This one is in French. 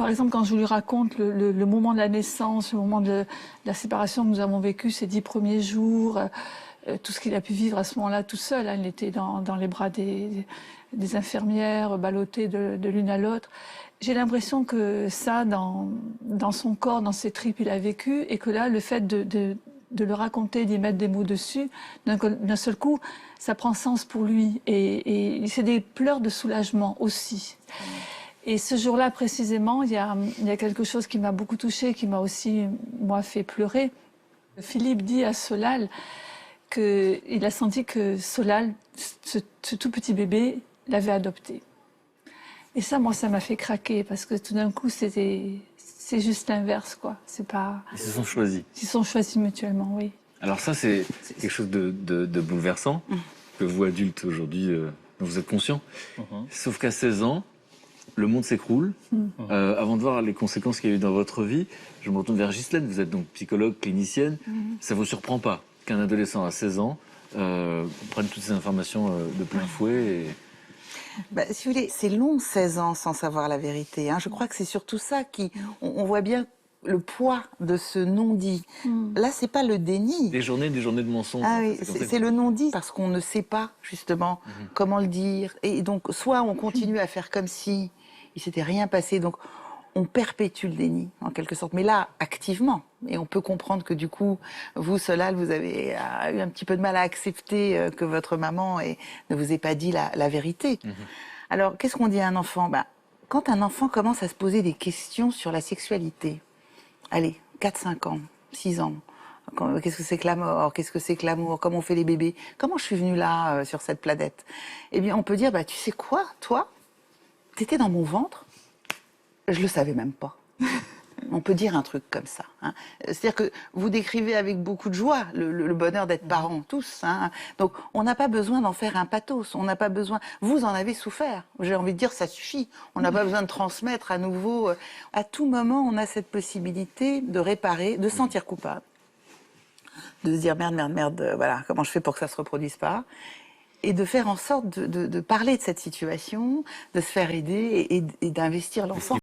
par exemple, quand je lui raconte le moment de la naissance, le moment de la séparation que nous avons vécu, ces 10 premiers jours, tout ce qu'il a pu vivre à ce moment-là tout seul, hein, il était dans les bras des infirmières, ballotté de l'une à l'autre. J'ai l'impression que ça, dans son corps, dans ses tripes, il a vécu, et que là, le fait de le raconter, d'y mettre des mots dessus, d'un seul coup, ça prend sens pour lui. Et c'est des pleurs de soulagement aussi. Et ce jour-là, précisément, il y a quelque chose qui m'a beaucoup touchée, qui m'a aussi, moi, fait pleurer. Philippe dit à Solal qu'il a senti que Solal, ce tout petit bébé, l'avait adopté. Et ça, moi, ça m'a fait craquer, parce que tout d'un coup, c'est juste l'inverse, quoi. C'est pas... Ils se sont choisis. Ils se sont choisis mutuellement, oui. Alors ça, c'est quelque chose de bouleversant, que vous, adultes, aujourd'hui, dont vous êtes conscient. Sauf qu'à 16 ans, le monde s'écroule. Avant de voir les conséquences qu'il y a eu dans votre vie, je me retourne vers Ghislaine. Vous êtes donc psychologue, clinicienne. Ça vous surprend pas qu'un adolescent à 16 ans prenne toutes ces informations de plein fouet Si vous voulez, c'est long 16 ans sans savoir la vérité. Hein. Je crois que c'est surtout ça on voit bien le poids de ce non-dit. Là, c'est pas le déni. Des journées de mensonges. Ah oui, c'est le non-dit parce qu'on ne sait pas justement comment le dire. Et donc, soit on continue à faire comme si il s'était rien passé. Donc, on perpétue le déni, en quelque sorte. Mais là, activement. Et on peut comprendre que du coup, vous, Solal, vous avez eu un petit peu de mal à accepter que votre maman ne vous ait pas dit la vérité. Alors, qu'est-ce qu'on dit à un enfant? Quand un enfant commence à se poser des questions sur la sexualité, allez, 4-5 ans, 6 ans, qu'est-ce que c'est que la mort? Qu'est-ce que c'est que l'amour? Comment on fait les bébés? Comment je suis venue là, sur cette planète? Eh bien, on peut dire, tu sais quoi, toi, t'étais dans mon ventre, je le savais même pas. On peut dire un truc comme ça. Hein. C'est-à-dire que vous décrivez avec beaucoup de joie le bonheur d'être parents, tous. Hein. Donc, on n'a pas besoin d'en faire un pathos. On n'a pas besoin... Vous en avez souffert. J'ai envie de dire, ça suffit. On n'a pas besoin de transmettre à nouveau. À tout moment, on a cette possibilité de réparer, de se sentir coupable. De se dire, merde, voilà, comment je fais pour que ça se reproduise pas? Et de faire en sorte de parler de cette situation, de se faire aider et d'investir l'enfant.